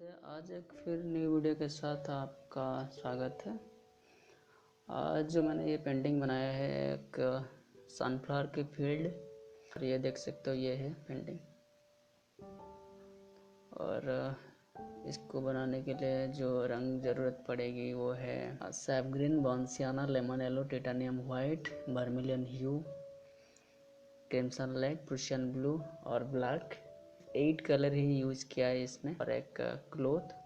नमस्ते। आज एक फिर नई वीडियो के साथ आपका स्वागत है। आज जो मैंने ये पेंटिंग बनाया है एक सनफ्लावर की फील्ड, और ये देख सकते हो ये है पेंटिंग। और इसको बनाने के लिए जो रंग ज़रूरत पड़ेगी वो है सैफ ग्रीन, बॉन्सियाना, lemon yellow, titanium white, vermilion hue, crimson red, Prussian blue और ब्लैक। 8 कलर ही यूज़ किया है इसमें, और एक क्लोथ।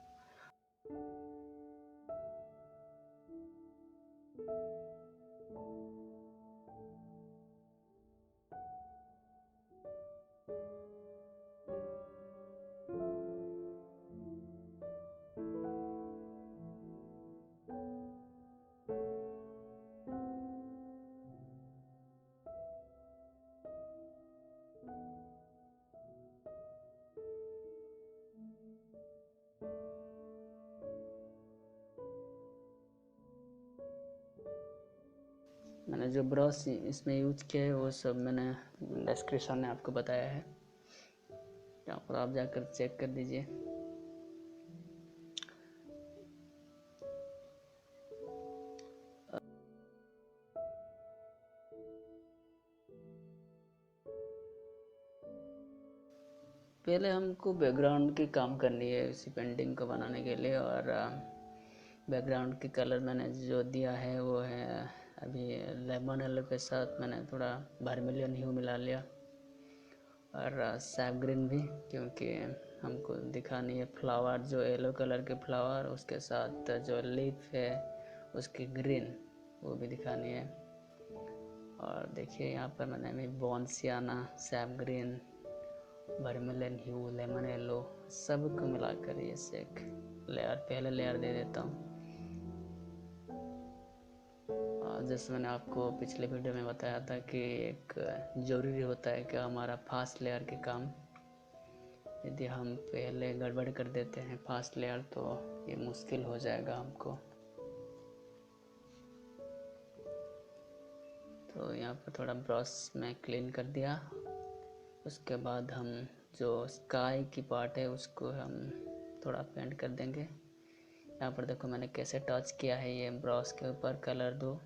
मैंने जो ब्रश इसमें यूज किया है वो सब मैंने डिस्क्रिप्शन में आपको बताया है, यहाँ पर आप जाकर चेक कर दीजिए। पहले हमको बैकग्राउंड की काम करनी है इसी पेंटिंग को बनाने के लिए, और बैकग्राउंड की कलर मैंने जो दिया है वो है अभी लेमन येलो के साथ मैंने थोड़ा वर्मिलियन ह्यू मिला लिया, और सैफ ग्रीन भी, क्योंकि हमको दिखानी है फ्लावर, जो येलो कलर के फ्लावर उसके साथ जो लीफ है उसकी ग्रीन, वो भी दिखानी है। और देखिए यहाँ पर मैंने अभी बॉन्सियाना, सैफ ग्रीन, वर्मिलियन ह्यू, लेमन येलो सबको मिलाकर इसे एक लेयर, पहले लेयर दे देता हूँ। जैसे मैंने आपको पिछले वीडियो में बताया था कि एक ज़रूरी होता है कि हमारा फास्ट लेयर के काम, यदि हम पहले गड़बड़ कर देते हैं फास्ट लेयर तो ये मुश्किल हो जाएगा हमको। तो यहाँ पर थोड़ा ब्रश में क्लीन कर दिया। उसके बाद हम जो स्काई की पार्ट है उसको हम थोड़ा पेंट कर देंगे। यहाँ पर देखो मैंने कैसे टच किया है, ये ब्रश के ऊपर कलर दो,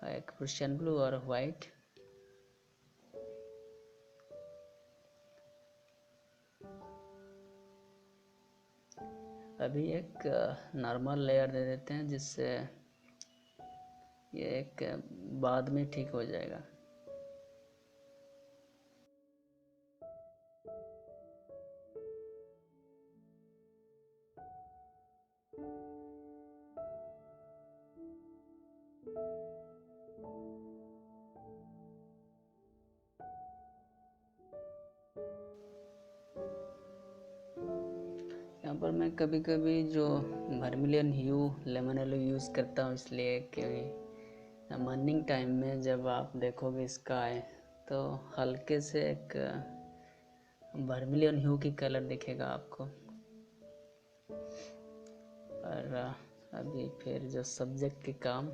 एक प्रूशियन ब्लू और वाइट। अभी एक नॉर्मल लेयर दे देते हैं जिससे ये एक बाद में ठीक हो जाएगा। यहाँ पर मैं कभी कभी जो वर्मिलियन ह्यू, लेमन येलो यूज़ करता हूँ, इसलिए कि मॉर्निंग टाइम में जब आप देखोगे स्काई तो हल्के से एक वर्मिलियन ह्यू की कलर दिखेगा आपको। और अभी फिर जो सब्जेक्ट के काम,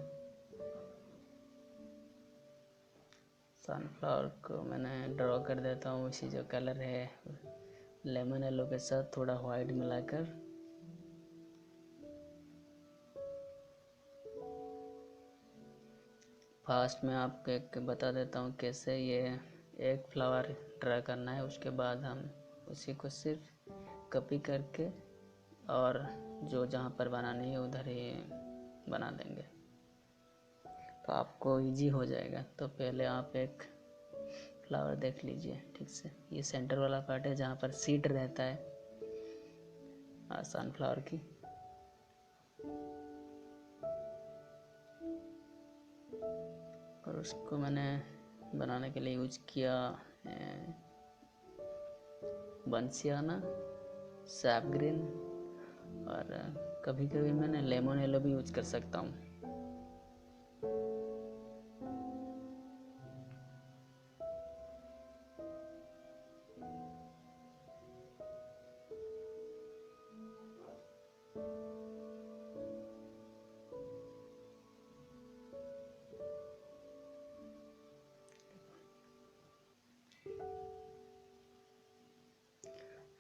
सनफ्लावर को मैंने ड्रॉ कर देता हूँ उसी जो कलर है लेमन येलो के साथ थोड़ा वाइट मिलाकर। फास्ट में आपको एक बता देता हूँ कैसे ये एक फ्लावर ड्रा करना है, उसके बाद हम उसी को सिर्फ कॉपी करके और जो जहाँ पर बनानी है उधर ही बना देंगे, तो आपको इजी हो जाएगा। तो पहले आप एक फ्लावर देख लीजिए ठीक से, ये सेंटर वाला पार्ट है जहाँ पर सीड रहता है सनफ्लावर की। और उसको मैंने बनाने के लिए यूज किया बंसियाना, सैफ ग्रीन, और कभी कभी मैंने लेमन येलो भी यूज कर सकता हूँ।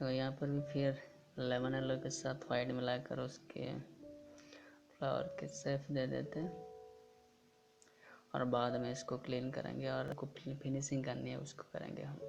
तो यहाँ पर भी फिर लेमन येलो के साथ वाइट मिलाकर उसके फ्लावर के शेप दे देते हैं और बाद में इसको क्लीन करेंगे और फिनिशिंग करनी है उसको करेंगे हम।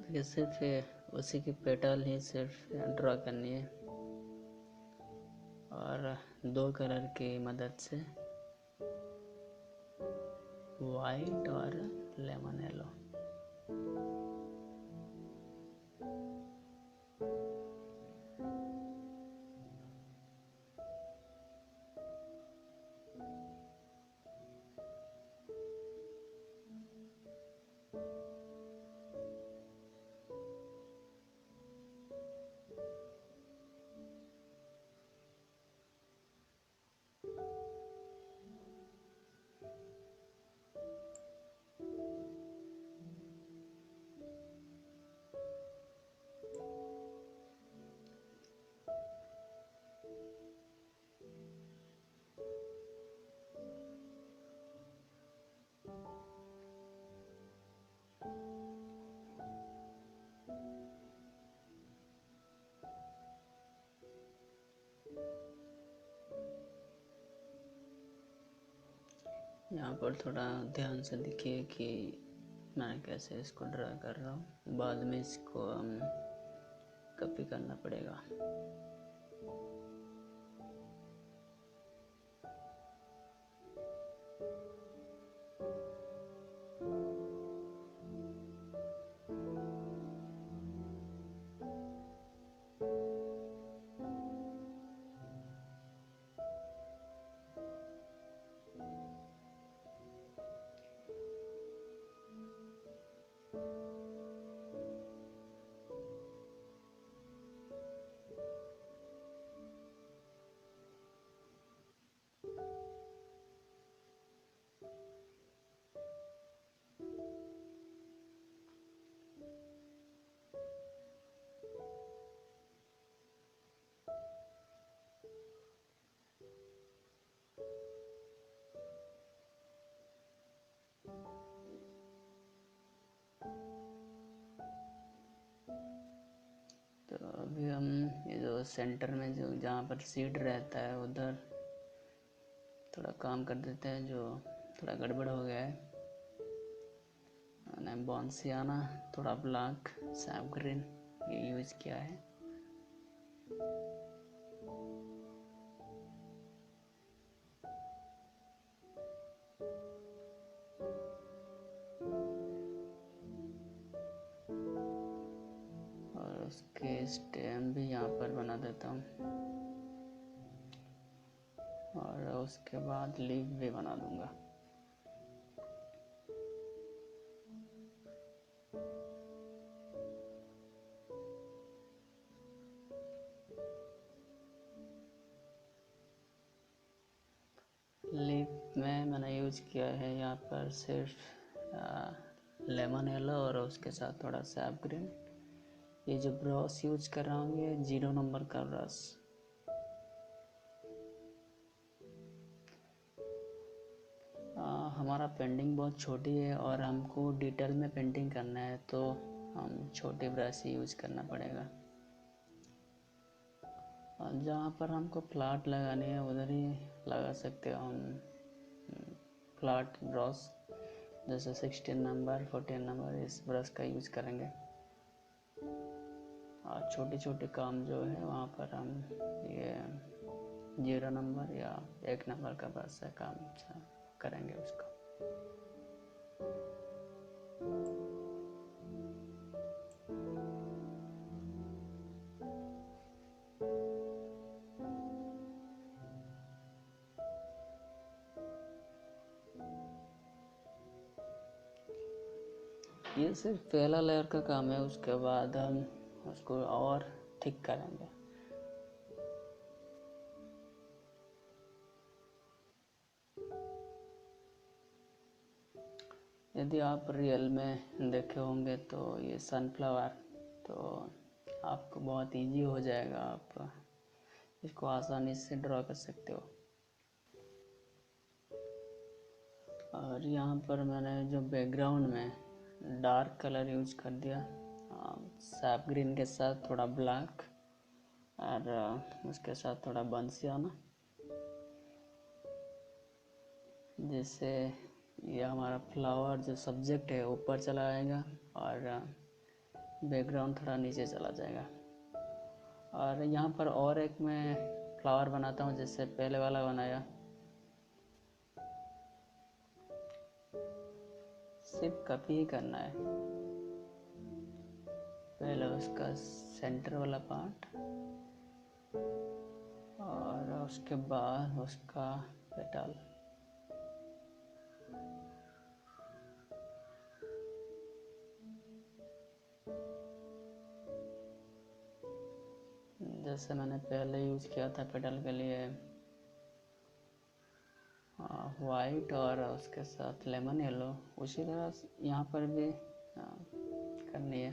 ये सिर्फ उसी की पेटल ही सिर्फ ड्रॉ करनी है और 2 कलर की मदद से, वाइट और लेमन येलो। यहाँ पर थोड़ा ध्यान से देखिए कि मैं कैसे इसको ड्रा कर रहा हूँ, बाद में इसको हम कॉपी करना पड़ेगा। तो अभी हम ये जो सेंटर में जो जहाँ पर सीड रहता है उधर थोड़ा काम कर देते हैं, जो थोड़ा गड़बड़ हो गया है। मैंने बॉन्सियाना, थोड़ा ब्लैक, सैप ग्रीन ये यूज़ किया है। और उसके स्टेम भी यहाँ पर बना देता हूँ और उसके बाद लीफ भी बना दूंगा। लीफ में मैंने यूज किया है यहाँ पर सिर्फ लेमन येलो और उसके साथ थोड़ा सैप ग्रीन। ये जो ब्रश यूज कर रहा हूँ ये 0 नंबर का ब्रश। हमारा पेंटिंग बहुत छोटी है और हमको डिटेल में पेंटिंग करना है तो हम छोटे ब्रश ही यूज करना पड़ेगा। और जहाँ पर हमको फ्लैट लगानी है उधर ही लगा सकते हो हम फ्लैट ब्रश, जैसे 16 नंबर 14 नंबर इस ब्रश का यूज करेंगे। और छोटे छोटे काम जो है वहाँ पर हम ये 0 नंबर या 1 नंबर का ब्रश से काम करेंगे उसको। ये सिर्फ पहला लेयर का काम है, उसके बाद हम उसको और थिक करेंगे। यदि आप रियल में देखे होंगे तो ये सनफ्लावर, तो आपको बहुत इजी हो जाएगा, आप इसको आसानी से ड्रॉ कर सकते हो। और यहाँ पर मैंने जो बैकग्राउंड में डार्क कलर यूज कर दिया, सैप ग्रीन के साथ थोड़ा ब्लैक और उसके साथ थोड़ा बंसियाना, जिससे ये हमारा फ्लावर जो सब्जेक्ट है ऊपर चला आएगा और बैकग्राउंड थोड़ा नीचे चला जाएगा। और यहाँ पर और एक मैं फ्लावर बनाता हूँ, जैसे पहले वाला बनाया, सिर्फ कॉपी ही करना है। पहले उसका सेंटर वाला पार्ट और उसके बाद उसका पेटल। जैसे मैंने पहले यूज़ किया था पेटल के लिए वाइट और उसके साथ लेमन येलो, उसी तरह यहाँ पर भी करनी है।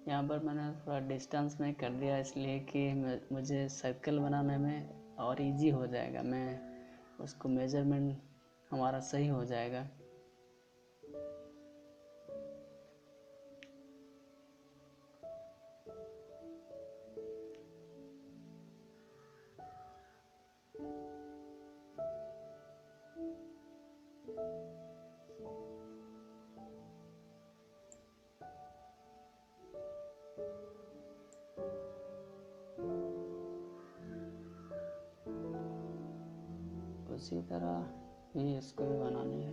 यहाँ पर मैंने थोड़ा डिस्टेंस में कर दिया, इसलिए कि मुझे सर्कल बनाने में और इजी हो जाएगा, मैं उसको मेजरमेंट हमारा सही हो जाएगा। उसी तरह ही इसको भी बनानी है।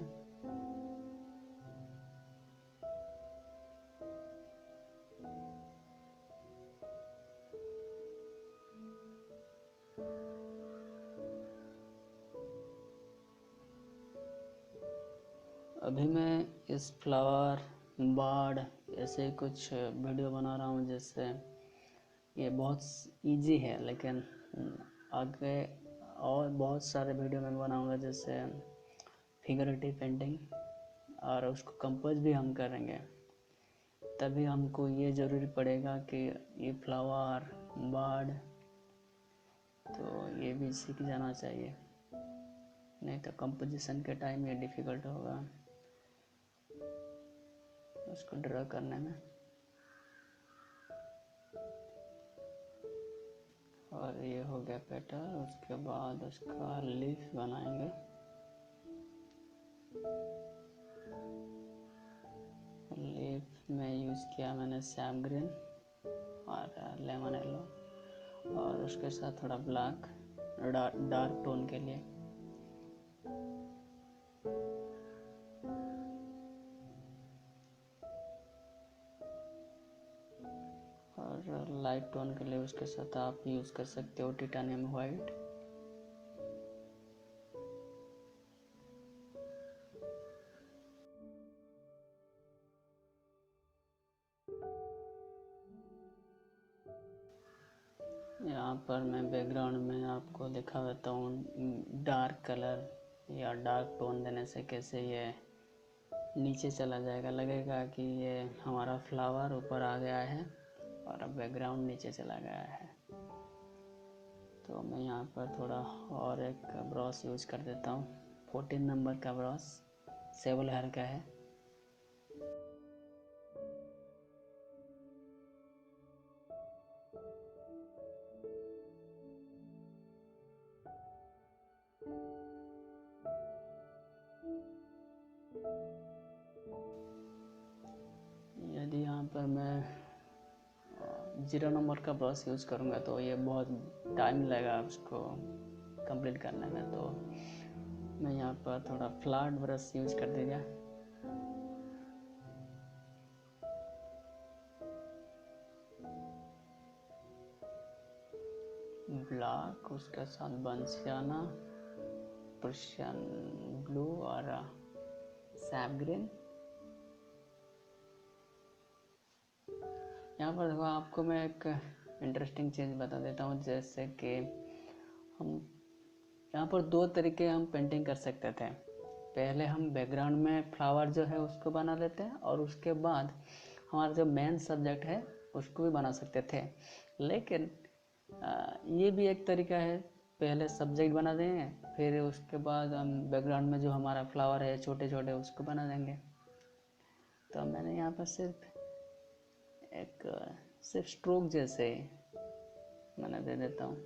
अभी मैं इस फ्लावर बर्ड ऐसे कुछ वीडियो बना रहा हूँ, जिससे ये बहुत इजी है, लेकिन आगे और बहुत सारे वीडियो मैं बनाऊँगा, जैसे फिगरेटिव पेंटिंग, और उसको कंपोज भी हम करेंगे। तभी हमको ये ज़रूरी पड़ेगा कि ये फ्लावर बर्ड तो ये भी सीख जाना चाहिए, नहीं तो कंपोजिशन के टाइम ये डिफ़िकल्ट होगा उसको ड्रा करने में। और ये हो गया पेटल, उसके बाद उसका लीफ बनाएंगे। लीफ में यूज़ किया मैंने सैप ग्रीन और लेमन येलो, और उसके साथ थोड़ा ब्लैक डार्क टोन के लिए। और लाइट टोन के लिए उसके साथ आप यूज़ कर सकते हो टाइटेनियम वाइट। यहाँ पर मैं बैकग्राउंड में आपको दिखा देता हूँ डार्क कलर या डार्क टोन देने से कैसे ये नीचे चला जाएगा, लगेगा कि ये हमारा फ्लावर ऊपर आ गया है और अब बैकग्राउंड नीचे चला गया है। तो मैं यहाँ पर थोड़ा और एक ब्रश यूज कर देता हूँ, 14 नंबर का ब्रश, सेवल हेयर का है। यदि यहाँ पर मैं 0 नंबर का ब्रश यूज़ करूँगा तो ये बहुत टाइम लगेगा उसको कंप्लीट करने में, तो मैं यहाँ पर थोड़ा फ्लैट ब्रश यूज़ कर देगा। ब्लैक, उसके साथ बंसियाना, पर्शियन ब्लू और सैप ग्रीन। यहाँ पर देखो, आपको मैं एक इंटरेस्टिंग चीज़ बता देता हूँ। जैसे कि हम यहाँ पर दो तरीके हम पेंटिंग कर सकते थे। पहले हम बैकग्राउंड में फ्लावर जो है उसको बना लेते हैं, और उसके बाद हमारा जो मेन सब्जेक्ट है उसको भी बना सकते थे। लेकिन ये भी एक तरीका है, पहले सब्जेक्ट बना देंगे, फिर उसके बाद हम बैकग्राउंड में जो हमारा फ्लावर है छोटे छोटे उसको बना देंगे। तो मैंने यहाँ पर सिर्फ स्ट्रोक जैसे मैंने दे देता हूँ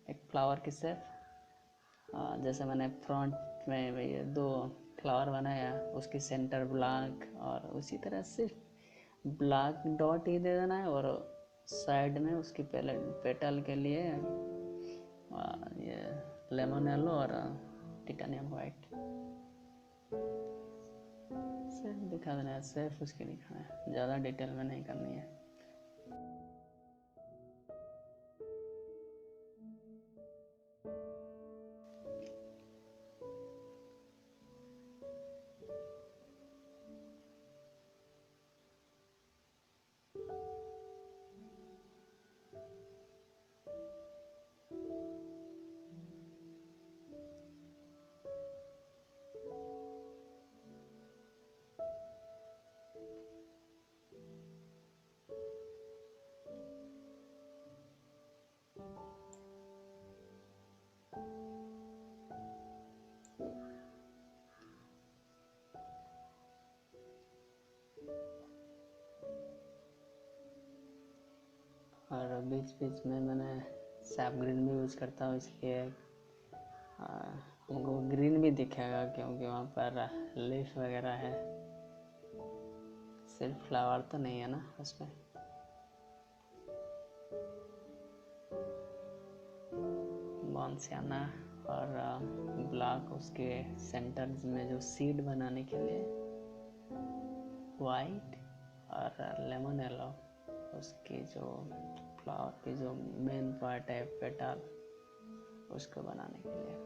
एक फ्लावर की शेप। जैसे मैंने फ्रंट में ये दो फ्लावर बनाया, उसकी सेंटर ब्लैक, और उसी तरह सिर्फ ब्लैक डॉट ही दे देना है, और साइड में उसकी पेटल के लिए ये लेमन येलो और टिटानियम वाइट सिर्फ दिखा देना है, सिर्फ उसकी दिखाना है, ज़्यादा डिटेल में नहीं करनी है। और बीच बीच में मैंने सैप ग्रीन भी यूज़ करता हूँ, इसलिए हमको ग्रीन भी दिखेगा, क्योंकि वहाँ पर लीफ वगैरह है, सिर्फ फ्लावर तो नहीं है ना उसमें। बॉन्सियाना और ब्लैक उसके सेंटर में जो सीड बनाने के लिए, वाइट और लेमन येलो उसकी जो फ्लावर की जो मेन पार्ट है पेटल, उसको बनाने के लिए।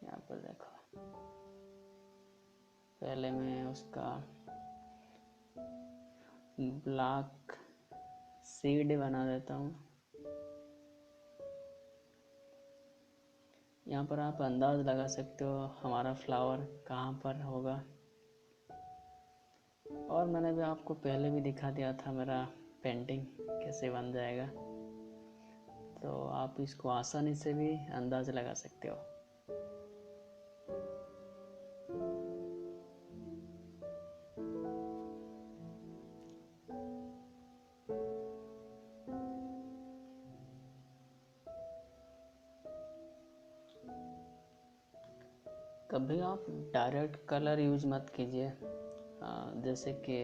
यहाँ पर देखो, पहले मैं उसका ब्लैक सीड बना देता हूँ। यहाँ पर आप अंदाज़ लगा सकते हो हमारा फ्लावर कहाँ पर होगा, और मैंने भी आपको पहले भी दिखा दिया था मेरा पेंटिंग कैसे बन जाएगा, तो आप इसको आसानी से भी अंदाज़ लगा सकते हो। कभी आप डायरेक्ट कलर यूज मत कीजिए। जैसे कि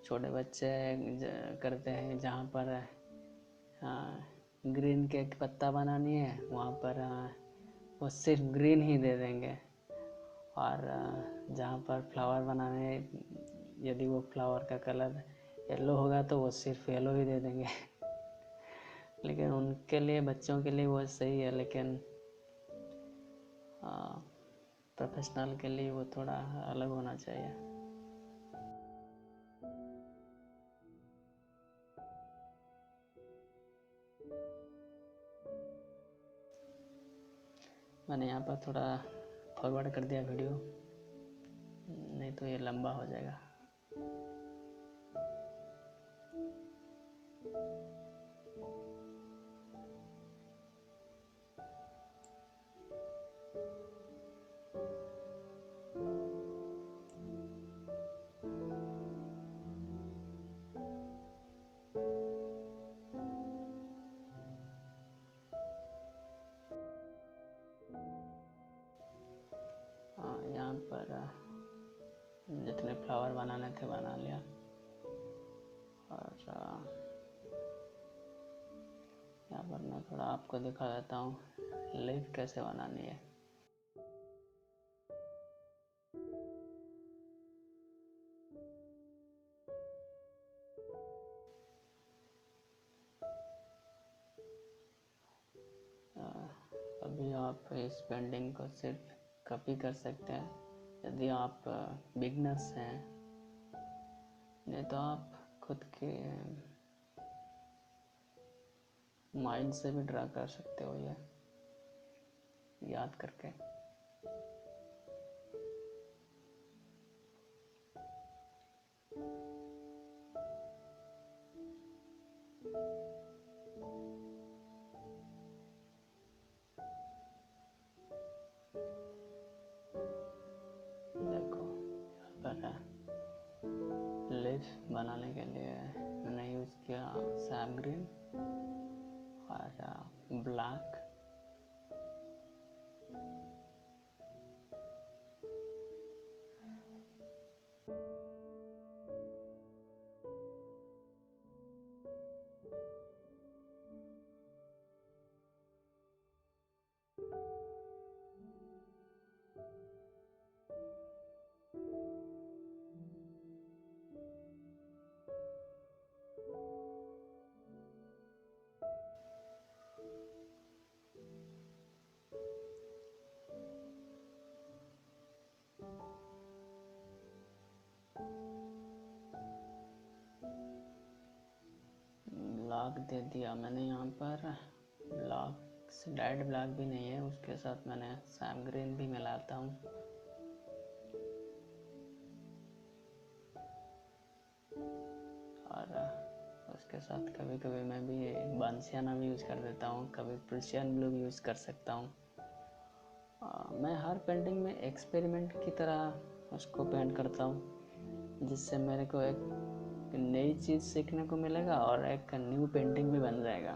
छोटे बच्चे करते हैं, जहाँ पर ग्रीन के एक पत्ता बनानी है, वहाँ पर वो सिर्फ ग्रीन ही दे देंगे, और जहाँ पर फ्लावर बनाने हैं, यदि वो फ्लावर का कलर येलो होगा तो वो सिर्फ येलो ही दे देंगे। लेकिन उनके लिए, बच्चों के लिए वो सही है, लेकिन प्रोफेशनल के लिए वो थोड़ा अलग होना चाहिए। मैंने यहाँ पर थोड़ा फॉरवर्ड कर दिया वीडियो, नहीं तो ये लंबा हो जाएगा। यहाँ पर जितने फ्लावर बनाने थे बना लिया, और यहाँ पर मैं थोड़ा आपको दिखा देता हूँ लीफ कैसे बनानी है। अभी आप इस पेंटिंग को सिर्फ कॉपी कर सकते हैं यदि आप बिगनर्स हैं, नहीं तो आप खुद के माइंड से भी ड्रा कर सकते हो ये याद करके। देखो यहाँ पर लीफ बनाने के लिए मैंने यूज़ किया सैप ग्रीन और ब्लैक। ब्लैक दे दिया मैंने यहाँ पर, ब्लैक डेड ब्लैक भी नहीं है, उसके साथ मैंने सैप ग्रीन भी मिलाता हूँ। और उसके साथ कभी कभी मैं भी बांसियाना भी यूज़ कर देता हूँ, कभी प्रूशियन ब्लू भी यूज़ कर सकता हूँ। मैं हर पेंटिंग में एक्सपेरिमेंट की तरह उसको पेंट करता हूँ, जिससे मेरे को एक नई चीज़ सीखने को मिलेगा और एक न्यू पेंटिंग भी बन जाएगा।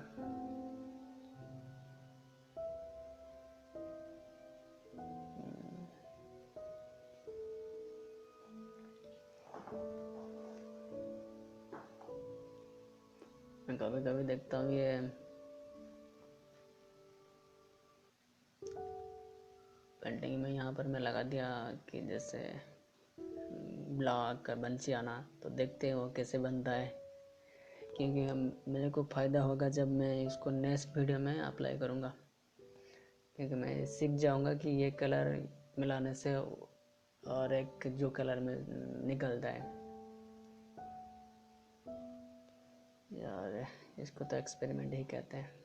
मैं कभी कभी देखता हूँ ये पेंटिंग में यहाँ पर मैं लगा दिया कि जैसे ब्लॉक बंसियाना, तो देखते हो कैसे बनता है, क्योंकि हम मेरे को फ़ायदा होगा जब मैं इसको नेक्स्ट वीडियो में अप्लाई करूँगा, क्योंकि मैं सीख जाऊँगा कि ये कलर मिलाने से और एक जो कलर में निकलता है यार, इसको तो एक्सपेरिमेंट ही कहते हैं।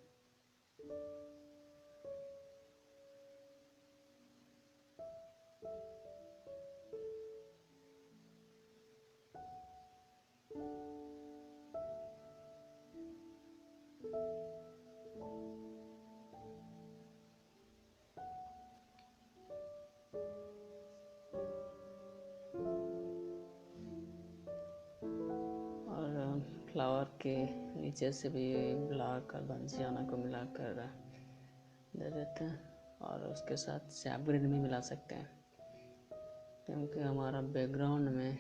और फ्लावर के नीचे से भी ब्लैक और बंसियाना को मिलाकर दे देते हैं, और उसके साथ सैप ग्रीन भी मिला सकते हैं, क्योंकि हमारा बैकग्राउंड में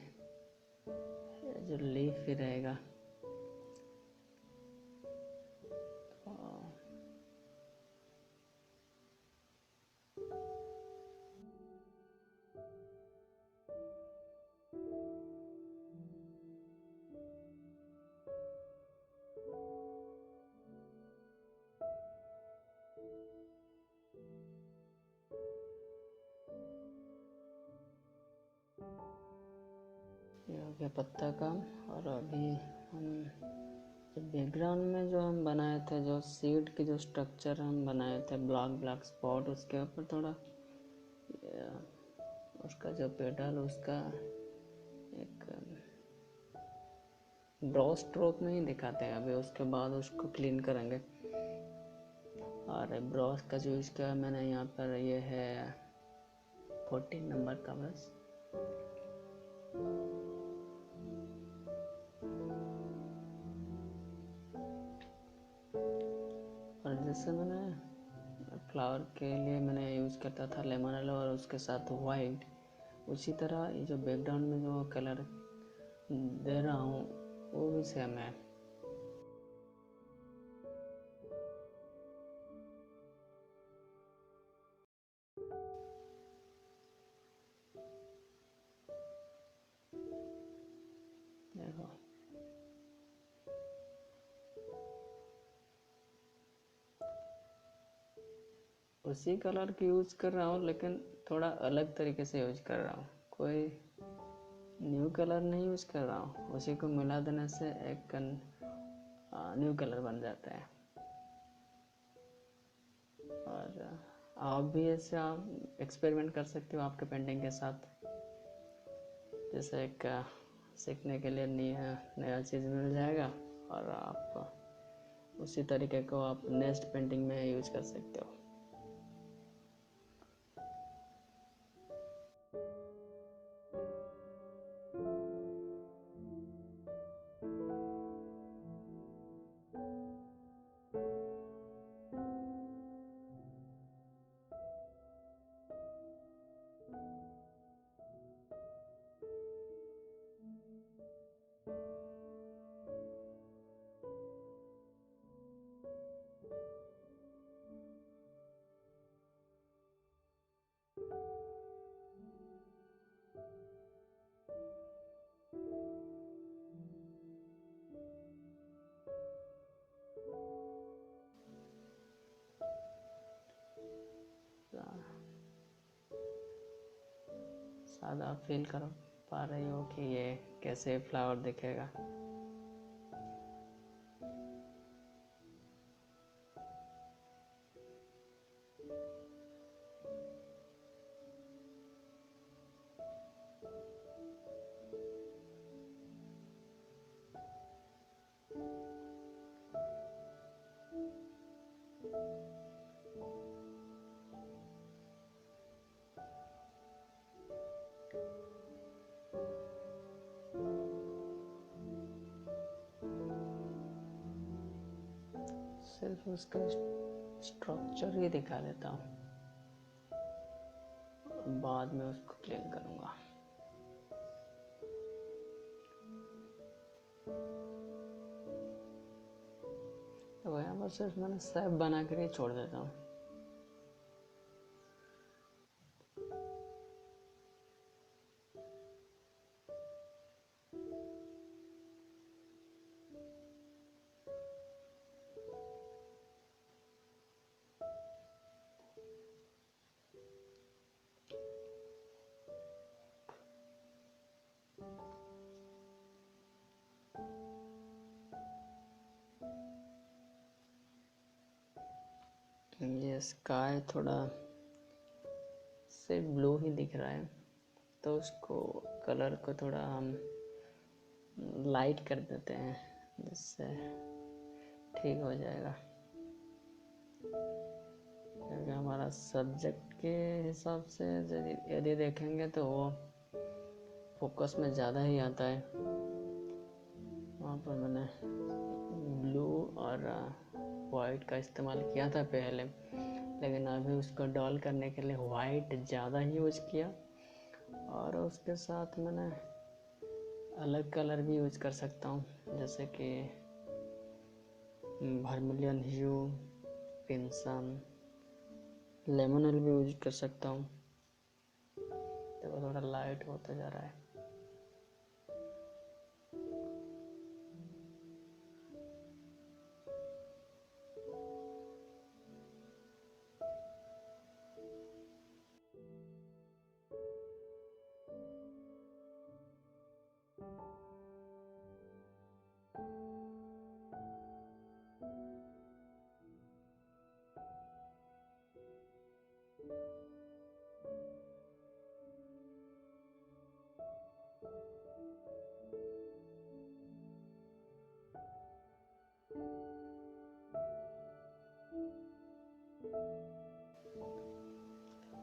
जो लीफ ही रहेगा। ये हो गया पत्ता का। और अभी हम बैकग्राउंड में जो हम बनाए थे, जो सीड की जो स्ट्रक्चर हम बनाए थे, ब्लैक ब्लैक स्पॉट, उसके ऊपर थोड़ा उसका जो पेटल उसका एक ब्रश स्ट्रोक में ही दिखाते हैं। अभी उसके बाद उसको क्लीन करेंगे। और ब्रश का जो यूज़ किया मैंने यहाँ पर, ये है 14 नंबर का ब्रश। और जैसे मैंने फ्लावर के लिए मैंने यूज़ करता था लेमन येलो और उसके साथ वाइट, उसी तरह ये जो बैकग्राउंड में जो कलर दे रहा हूँ वो भी सेम है। देखो, उसी कलर की यूज कर रहा हूँ लेकिन थोड़ा अलग तरीके से यूज कर रहा हूँ, कोई न्यू कलर नहीं यूज कर रहा हूँ। उसी को मिला देने से एक न्यू कलर बन जाता है। और आप भी ऐसे आप एक्सपेरिमेंट कर सकते हो आपके पेंटिंग के साथ। जैसे एक सीखने के लिए नया चीज़ मिल जाएगा और आप उसी तरीके को आप नेक्स्ट पेंटिंग में यूज कर सकते हो। शायद आप फील कर पा रही हो कि ये कैसे फ्लावर दिखेगा। सिर्फ उसका स्ट्रक्चर ही दिखा देता हूँ, बाद में उसको क्लीन करूँगा। तो यहाँ पर सिर्फ मैंने शेप बना कर ही छोड़ देता हूँ। ये स्काई थोड़ा सिर्फ ब्लू ही दिख रहा है, तो उसको कलर को थोड़ा हम लाइट कर देते हैं, जिससे ठीक हो जाएगा। क्योंकि हमारा सब्जेक्ट के हिसाब से यदि देखेंगे तो वो फोकस में ज़्यादा ही आता है। वहाँ पर मैंने ब्लू और वाइट का इस्तेमाल किया था पहले, लेकिन अभी उसको डॉल करने के लिए वाइट ज़्यादा ही यूज किया। और उसके साथ मैंने अलग कलर भी यूज कर सकता हूँ, जैसे कि वर्मिलियन ह्यू, पिंसन, लेमन भी यूज कर सकता हूँ। तो थोड़ा लाइट होता जा रहा है।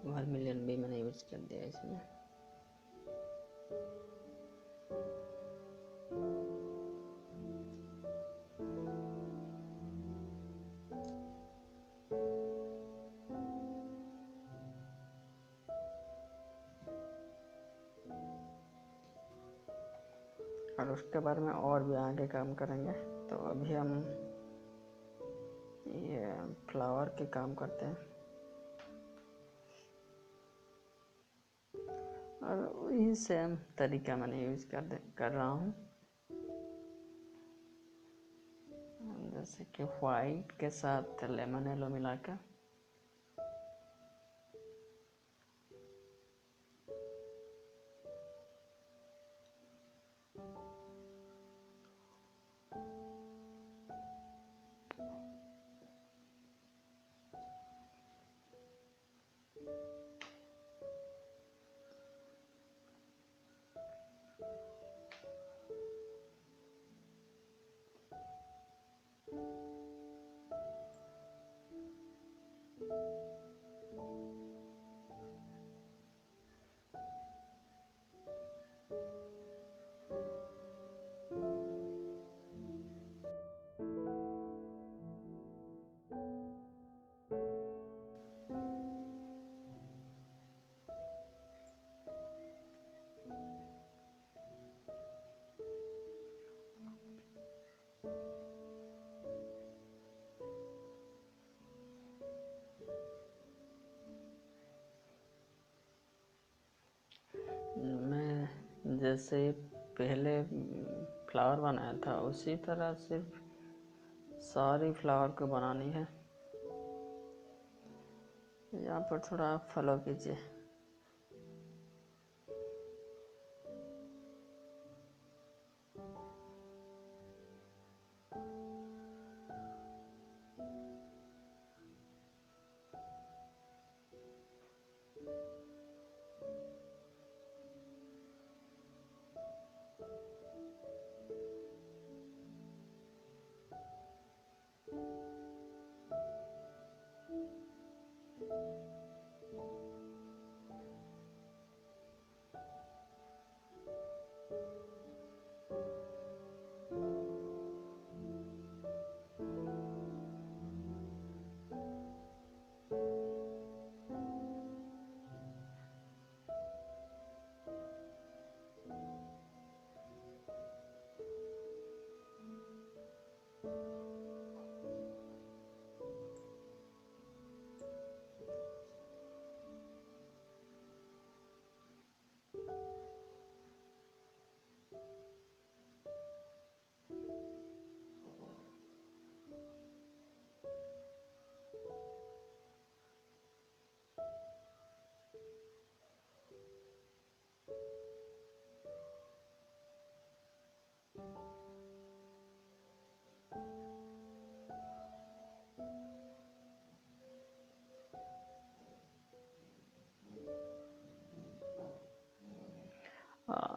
वर्मिलियन भी मैंने यूज कर दिया इसमें। और उसके बारे में और भी आगे काम करेंगे। तो अभी हम ये फ्लावर के काम करते हैं, और वही सेम तरीका मैंने यूज कर रहा हूँ। जैसे कि वाइट के साथ लेमन येलो मिला के। मैं जैसे पहले फ्लावर बनाया था उसी तरह सिर्फ सारी फ्लावर को बनानी है। यहाँ पर थोड़ा आप फॉलो कीजिए।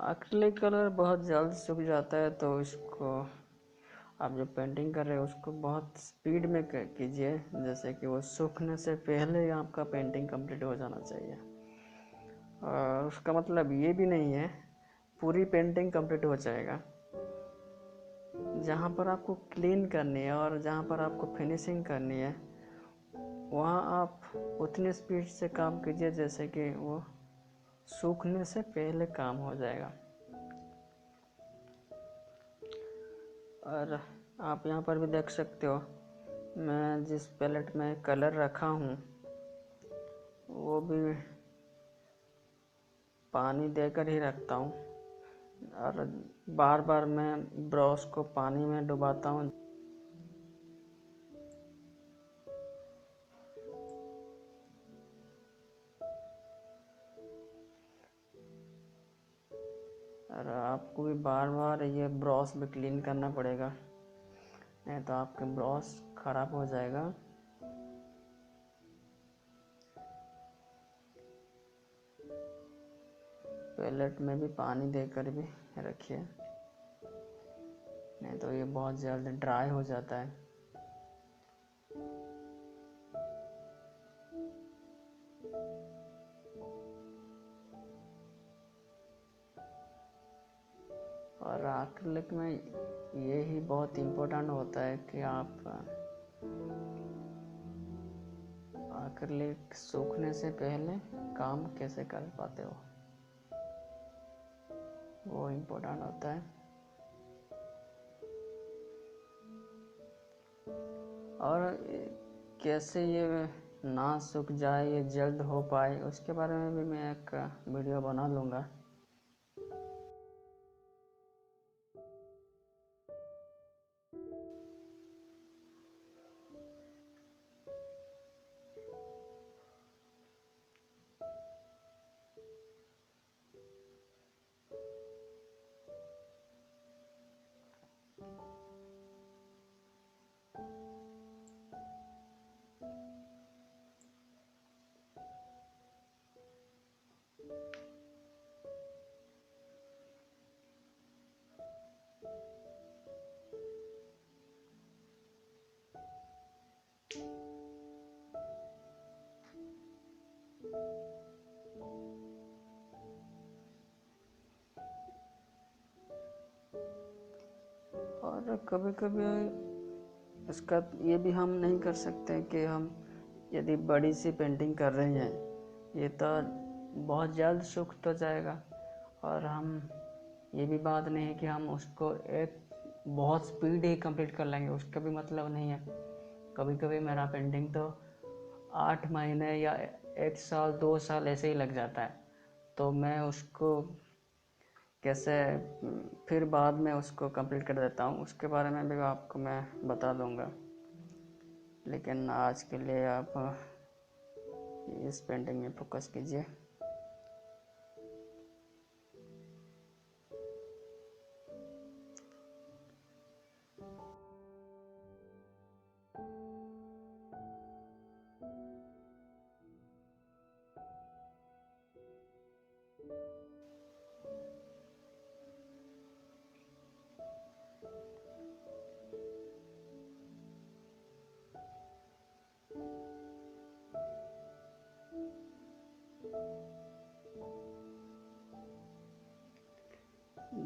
एक्रिलिक कलर बहुत जल्द सूख जाता है, तो इसको आप जो पेंटिंग कर रहे हो उसको बहुत स्पीड में कीजिए, जैसे कि वो सूखने से पहले ही आपका पेंटिंग कंप्लीट हो जाना चाहिए। और उसका मतलब ये भी नहीं है पूरी पेंटिंग कंप्लीट हो जाएगा। जहाँ पर आपको क्लीन करनी है और जहाँ पर आपको फिनिशिंग करनी है वहाँ आप उतनी स्पीड से काम कीजिए जैसे कि वो सूखने से पहले काम हो जाएगा। और आप यहाँ पर भी देख सकते हो मैं जिस पैलेट में कलर रखा हूँ वो भी पानी देकर ही रखता हूँ, और बार बार मैं ब्रश को पानी में डुबाता हूँ। और आपको भी बार बार ये ब्रश भी क्लीन करना पड़ेगा, नहीं तो आपके ब्रश खराब हो जाएगा। पैलेट में भी पानी देकर भी रखिए, नहीं तो ये बहुत जल्द ड्राई हो जाता है। और एक्रिलिक में ये ही बहुत इम्पोर्टेंट होता है कि आप एक्रिलिक सूखने से पहले काम कैसे कर पाते हो, वो इम्पोर्टेंट होता है। और कैसे ये ना सूख जाए, ये जल्द हो पाए, उसके बारे में भी मैं एक वीडियो बना लूँगा। और कभी कभी इसका ये भी हम नहीं कर सकते कि हम यदि बड़ी सी पेंटिंग कर रहे हैं ये तो बहुत जल्द सूख तो जाएगा, और हम ये भी बात नहीं है कि हम उसको एक बहुत स्पीड ही कंप्लीट कर लेंगे, उसका भी मतलब नहीं है। कभी कभी मेरा पेंटिंग तो 8 महीने या 1 साल 2 साल ऐसे ही लग जाता है, तो मैं उसको कैसे फिर बाद में उसको कंप्लीट कर देता हूँ उसके बारे में भी आपको मैं बता दूँगा। लेकिन आज के लिए आप इस पेंटिंग में फोकस कीजिए।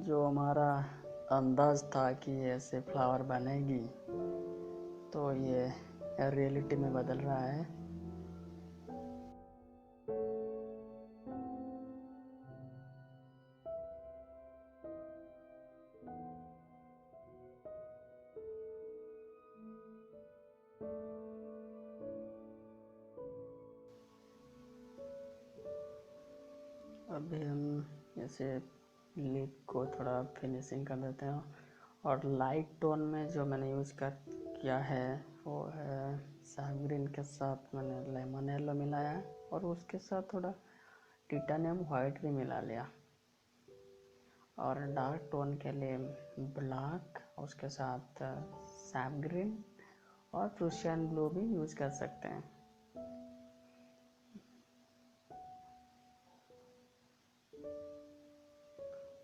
जो हमारा अंदाज़ था कि ऐसे फ्लावर बनेगी, तो ये रियलिटी में बदल रहा है। अभी हम ऐसे लिप को थोड़ा फिनिशिंग कर देते हैं, और लाइट टोन में जो मैंने यूज़ किया है वो है सैफ ग्रीन के साथ मैंने लेमन येलो मिलाया है, और उसके साथ थोड़ा टिटानियम वाइट भी मिला लिया। और डार्क टोन के लिए ब्लैक, उसके साथ सैफ ग्रीन और प्रूशियन ब्लू भी यूज़ कर सकते हैं।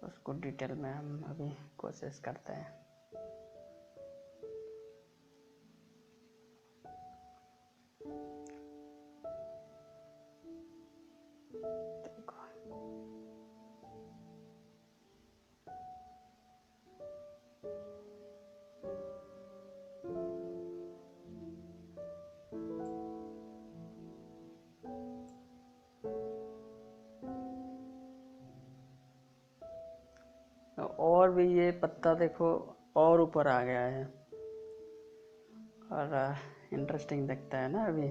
उसको डिटेल में हम अभी कोशिश करते हैं। और भी ये पत्ता देखो और ऊपर आ गया है, और इंटरेस्टिंग दिखता है ना अभी।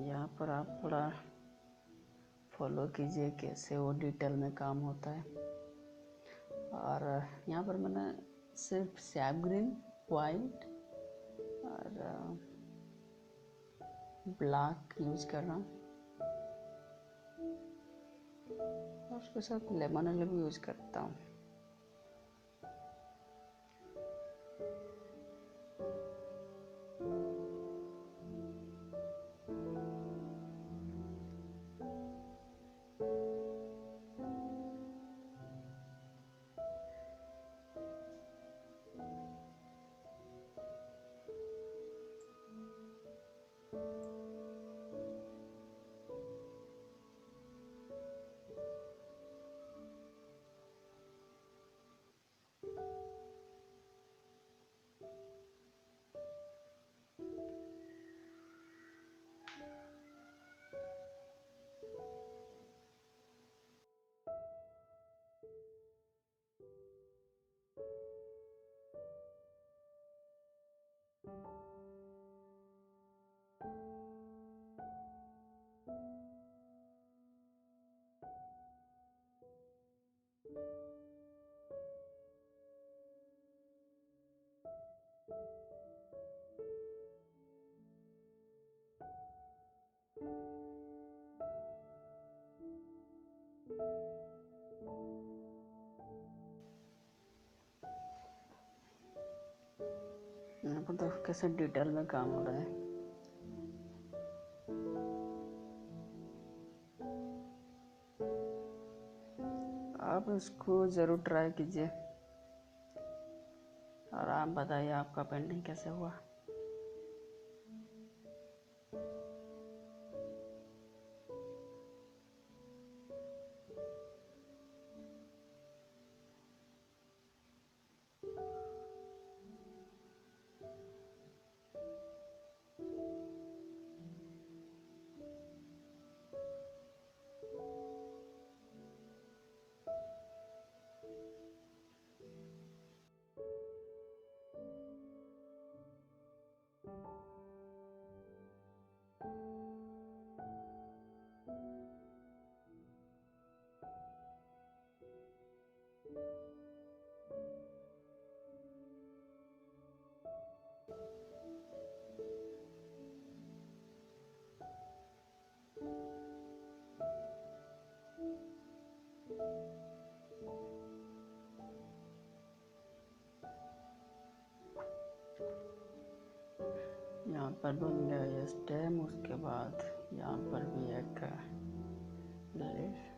यहाँ पर आप थोड़ा फॉलो कीजिए कैसे वो डिटेल में काम होता है। और यहाँ पर मैंने सिर्फ सैफ ग्रीन, वाइट और ब्लैक यूज़ कर रहा हूँ, और उसके साथ लेमन येलो भी यूज़ करता हूँ। यहाँ पर देखो कैसे डिटेल में काम हो रहा है। आप इसको ज़रूर ट्राई कीजिए और आप बताइए आपका पेंटिंग कैसे हुआ। यहाँ पर बन गया ये स्टेम, उसके बाद यहाँ पर भी एक लीफ।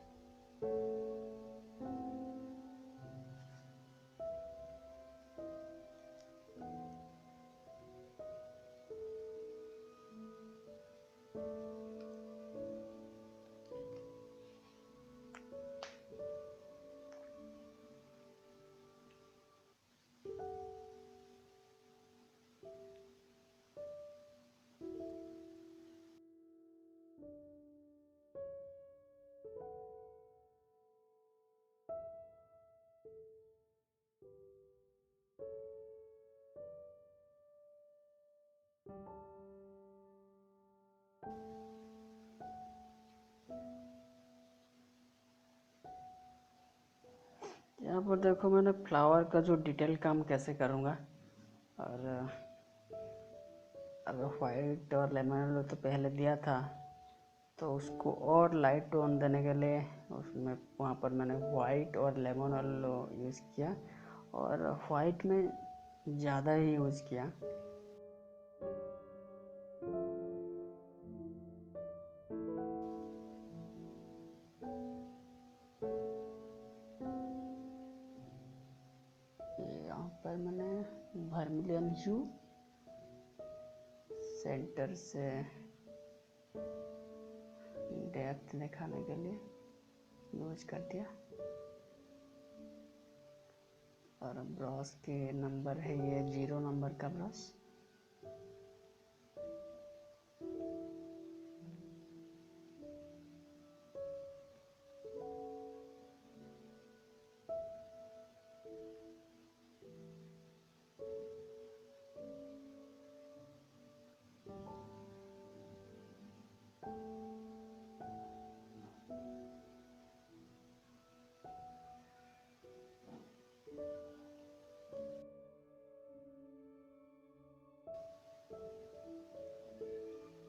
यहाँ पर देखो मैंने फ्लावर का जो डिटेल काम कैसे करूँगा। और अगर वाइट और लेमन येलो तो पहले दिया था, तो उसको और लाइट टोन देने के लिए उसमें वहाँ पर मैंने वाइट और लेमन येलो यूज़ किया, और वाइट में ज़्यादा ही यूज़ किया। यहाँ पर मैंने वर्मिलियन ह्यू सेंटर से डेप्थ दिखाने के लिए यूज कर दिया। और ब्रश के नंबर है ये 0 नंबर का ब्रश।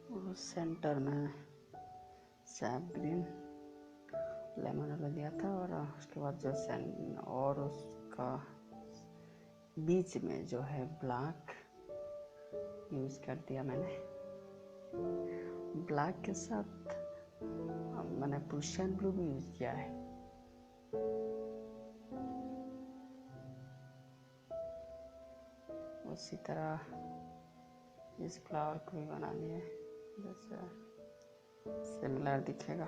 और सेंटर में सैप ग्रीन लेमन येलो दिया था, और उसके बाद जो और उसका बीच में जो है ब्लैक यूज़ कर दिया मैंने। ब्लैक के साथ मैंने प्रूशियन ब्लू भी यूज़ किया है। उसी तरह इस फ्लावर को भी बनानी है, जैसे सिमिलर दिखेगा।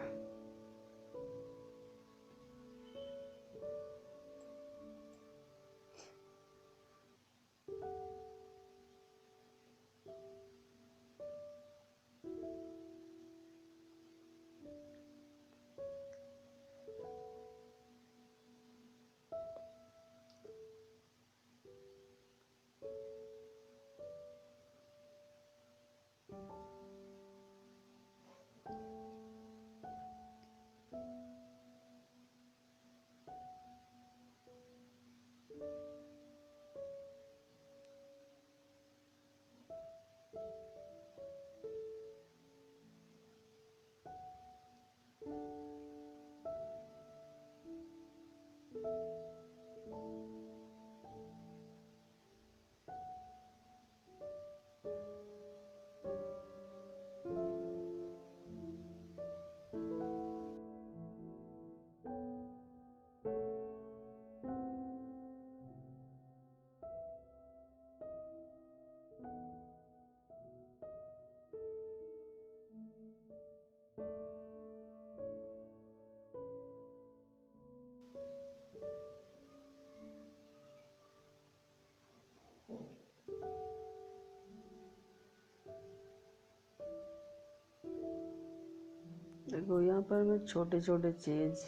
देखो यहाँ पर मैं छोटे छोटे चीज़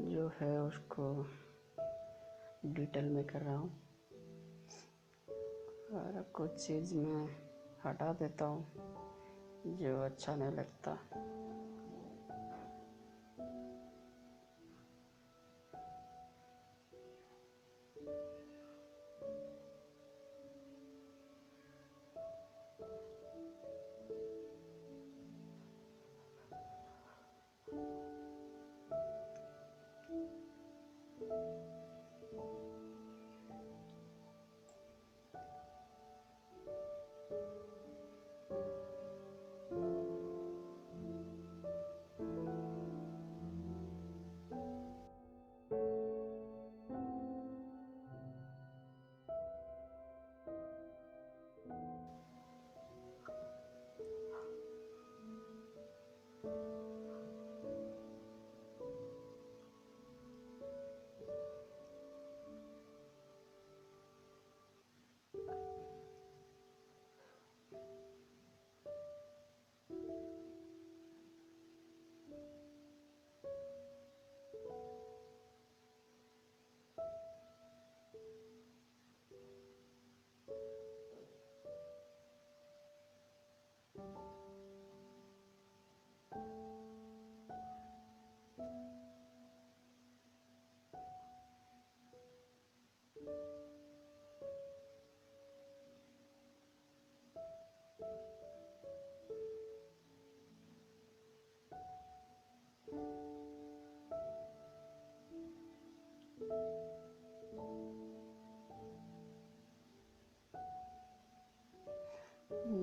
जो है उसको डिटेल में कर रहा हूँ, और कुछ चीज़ मैं हटा देता हूँ जो अच्छा नहीं लगता।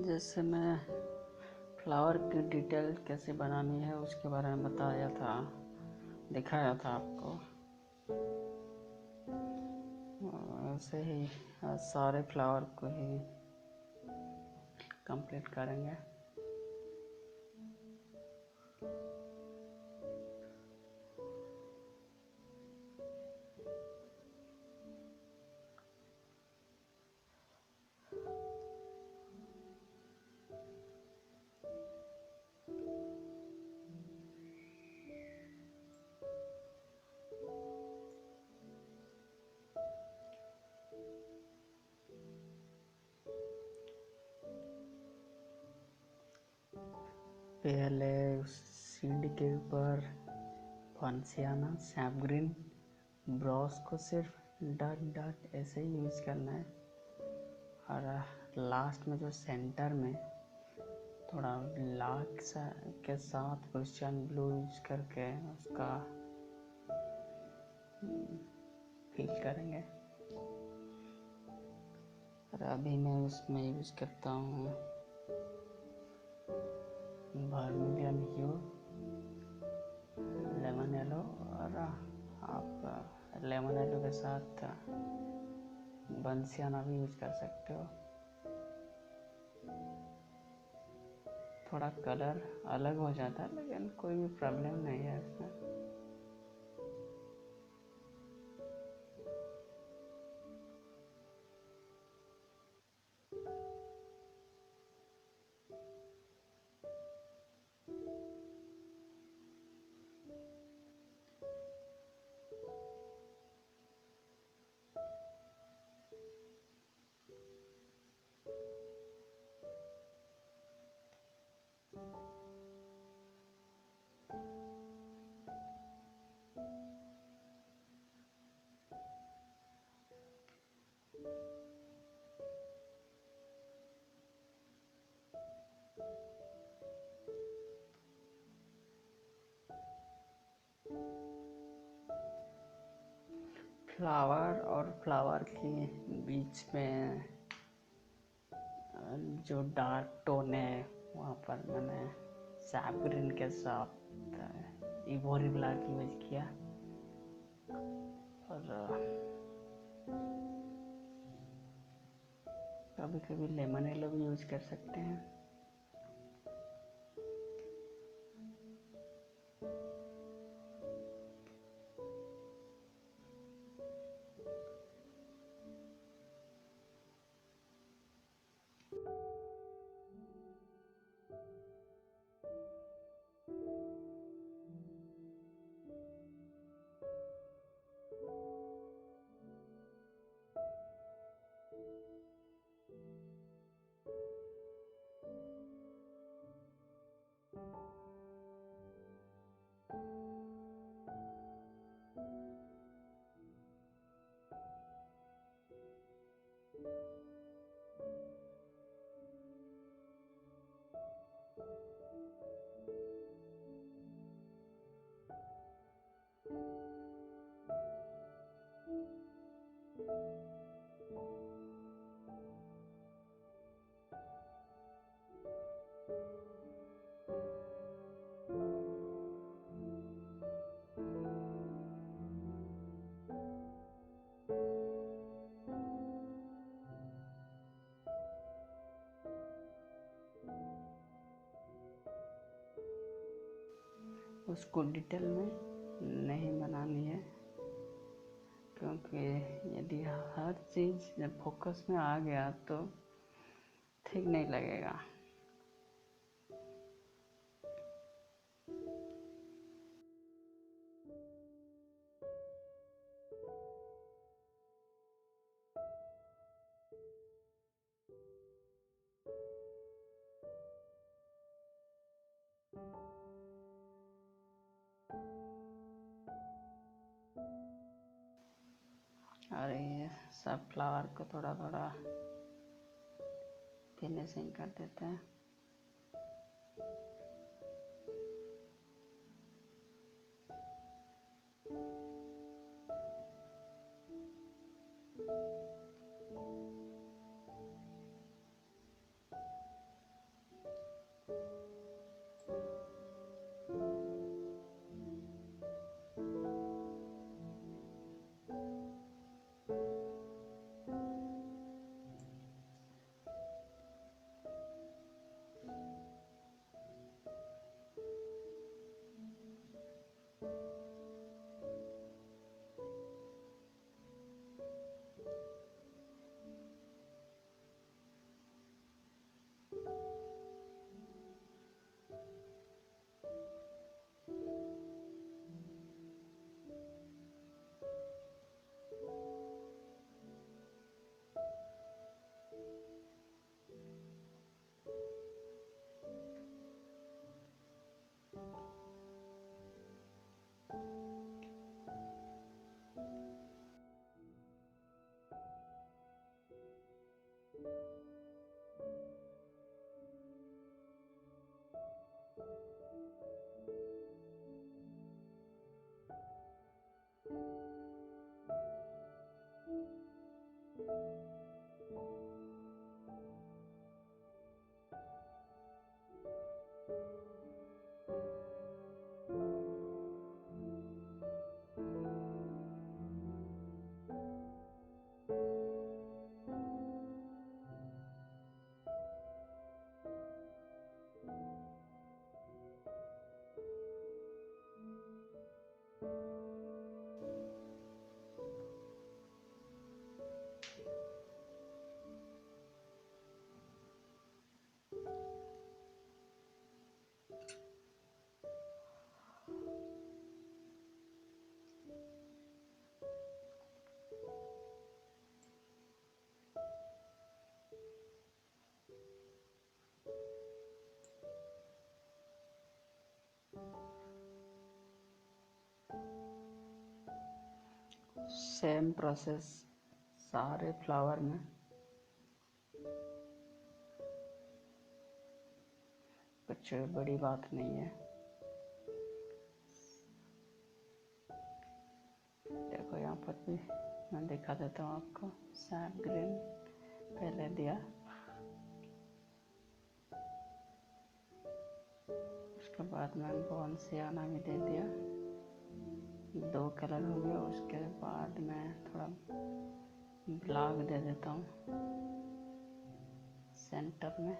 जैसे मैं फ्लावर की डिटेल कैसे बनानी है उसके बारे में बताया था, दिखाया था आपको। ऐसे ही सारे फ्लावर को ही कंप्लीट करेंगे। पहले उस सीड के ऊपर फंसियाना सैप ग्रीन ब्रश को सिर्फ डॉट डॉट ऐसे ही यूज़ करना है, और लास्ट में जो सेंटर में थोड़ा लाख के साथ क्रिश्चियन ब्लू यूज करके उसका फिल करेंगे। और अभी मैं उसमें यूज करता हूँ वर्मिलियन ह्यू, लेमन येलो, और आप लेमन येलो के साथ बंसियाना भी यूज कर सकते हो। थोड़ा कलर अलग हो जाता है लेकिन कोई भी प्रॉब्लम नहीं है इसमें। फ्लावर और फ्लावर के बीच में जो डार्क टोन है वहाँ पर मैंने सैप ग्रीन के साथ इवोरी ब्लैक यूज किया, और कभी कभी लेमन येलो भी यूज कर सकते हैं। उसको डिटेल में नहीं बनानी है, क्योंकि यदि हर चीज़ जब फोकस में आ गया तो ठीक नहीं लगेगा। और ये सब फ्लावर को थोड़ा थोड़ा फिनिशिंग कर देते हैं। सेम प्रोसेस सारे फ्लावर में। कुछ बड़ी बात नहीं है। देखो यहाँ पर भी मैं दिखा देता हूँ आपको। सैप ग्रीन पहले दिया, उसके बाद मैं बॉर्न सियाना भी दे दिया, 2 कलर हो गया। उसके बाद मैं थोड़ा ब्लैक दे देता हूँ सेंटर में।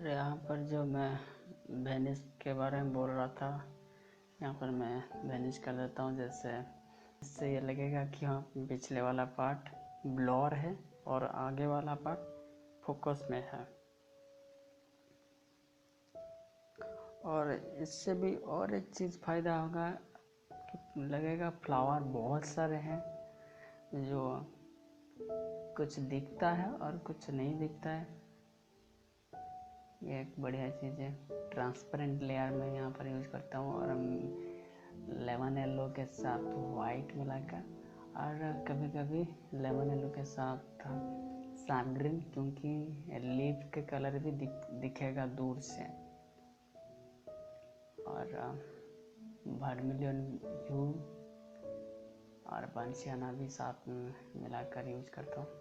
और यहाँ पर जो मैं वेनिस के बारे में बोल रहा था, यहाँ पर मैं वेनिस कर देता हूँ। जैसे इससे ये लगेगा कि हाँ पिछले वाला पार्ट ब्लर है और आगे वाला पार्ट फोकस में है। और इससे भी और एक चीज़ फ़ायदा होगा कि लगेगा फ्लावर बहुत सारे हैं, जो कुछ दिखता है और कुछ नहीं दिखता है। ये एक बढ़िया चीज़ है। ट्रांसपेरेंट लेयर में यहाँ पर यूज़ करता हूँ और लेमन येलो के साथ वाइट मिलाकर, और कभी कभी लेमन येलो के साथ साफ ग्रीन, क्योंकि लीफ के कलर भी दिखेगा दूर से। और वर्मिलियन ह्यू और बंसियाना भी साथ में मिलाकर यूज करता हूँ।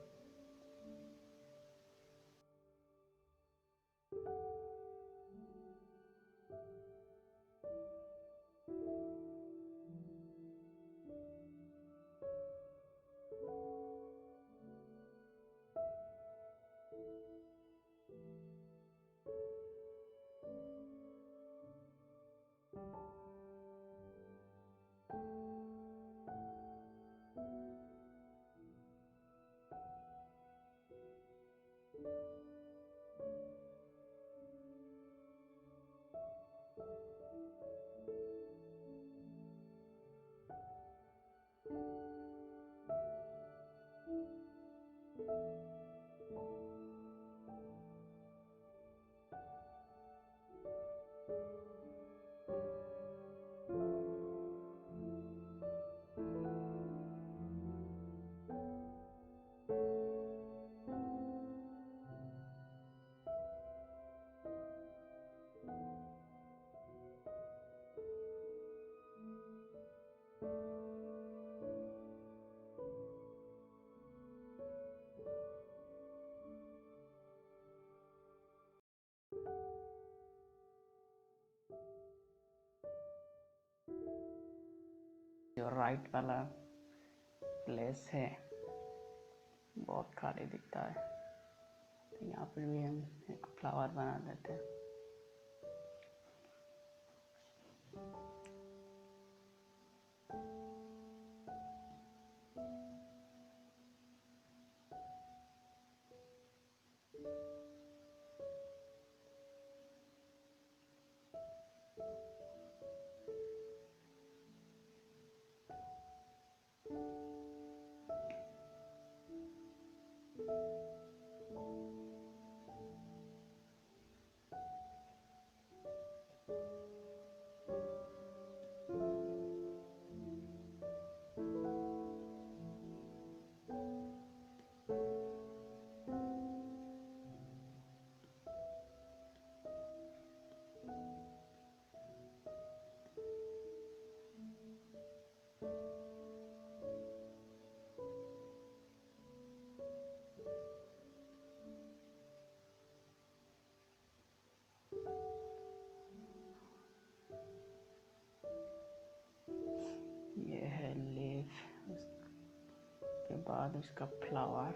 जो राइट वाला प्लेस है बहुत खाली दिखता है, तो यहाँ पर भी हम एक फ्लावर बना देते हैं। ये है लीफ, उसके बाद उसका फ्लावर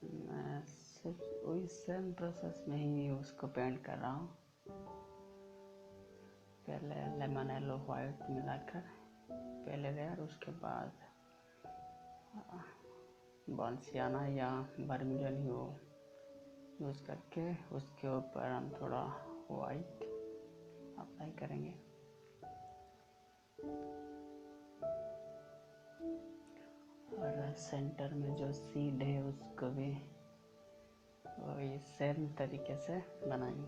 मैं सिर्फ वही सेम प्रोसेस में ही उसको पेंट कर रहा हूँ। पहले लेमन येलो वाइट मिलाकर पहले लेयर, उसके बाद बंसियाना या वर्मिलियन ह्यू यूज़ करके उसके ऊपर हम थोड़ा वाइट अप्लाई करेंगे। और सेंटर में जो सीड है उसको भी वही सेम तरीके से बनाइए।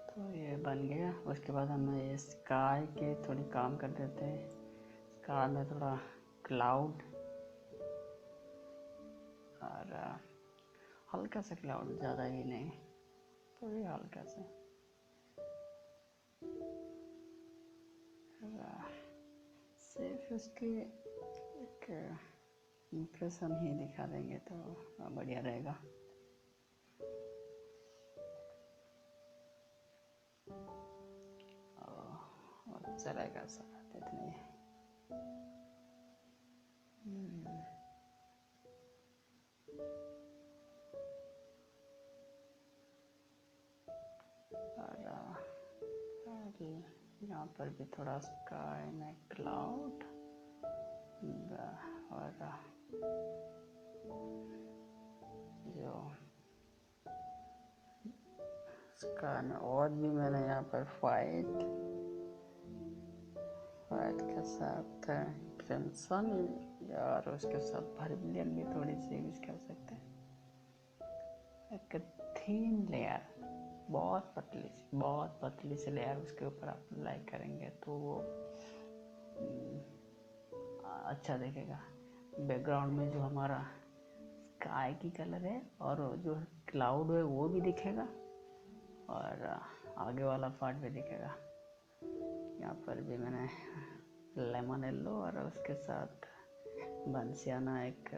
तो ये बन गया। उसके बाद हम ये स्काई के थोड़ी काम कर देते हैं। स्काई में थोड़ा क्लाउड और हल्का सा क्लाउड, ज़्यादा ही नहीं, थोड़ी हल्का सा। सिर्फ उसके एक इम्प्रेशन ही दिखा देंगे तो बढ़िया रहेगा। चलेगा शायद इतनी। और यहाँ पर भी थोड़ा स्काई में क्लाउड और जो स्काई में और भी मैंने यहाँ पर वाइट के साथ क्रिम्सन और उसके साथ वर्मिलियन भी थोड़ी सी यूज कर सकते हैं। एक थीन लेयर बहुत पतली सी लेयर उसके ऊपर आप अप्लाई करेंगे तो वो अच्छा दिखेगा। बैकग्राउंड में जो हमारा स्काई की कलर है और जो क्लाउड है वो भी दिखेगा और आगे वाला पार्ट भी दिखेगा। यहाँ पर भी मैंने लेमन येलो और उसके साथ बंसियाना एक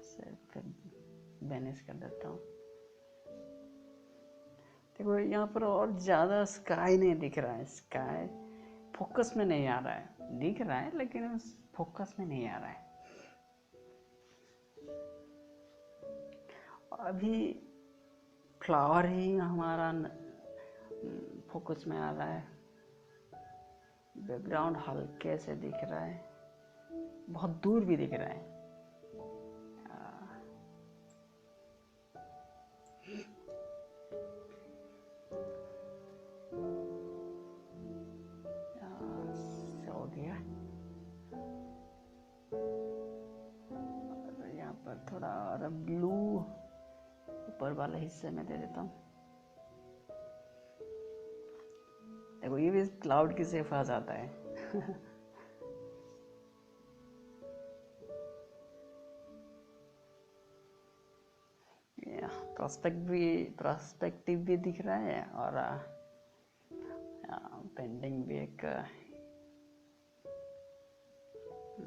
सिर्फ बेनिश कर देता हूँ। देखो यहाँ पर और ज़्यादा स्काई नहीं दिख रहा है, स्काई फोकस में नहीं आ रहा है, दिख रहा है लेकिन फोकस में नहीं आ रहा है। अभी फ्लावर ही हमारा फोकस में आ रहा है, बैकग्राउंड हल्के से दिख रहा है, बहुत दूर भी दिख रहा है। हो गया। यहाँ पर थोड़ा और ब्लू ऊपर वाले हिस्से में दे देता हूँ। देखो ये भी क्लाउड की सेफ आ जाता है। प्रोस्पेक्टिव भी दिख रहा है और पेंटिंग भी एक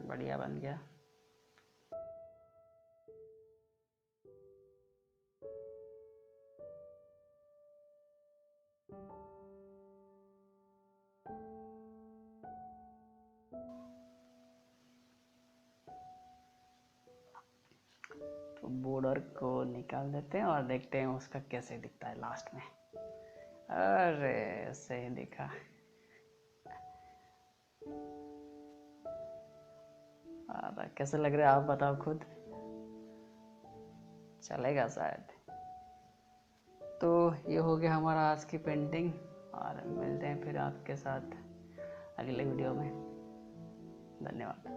बढ़िया बन गया। तो बॉर्डर को निकाल देते हैं और देखते हैं उसका कैसे दिखता है लास्ट में। अरे सही दिखा। और कैसे लग रहा है आप बताओ खुद, चलेगा शायद। तो ये हो गया हमारा आज की पेंटिंग और मिलते हैं फिर आपके साथ अगले वीडियो में। धन्यवाद।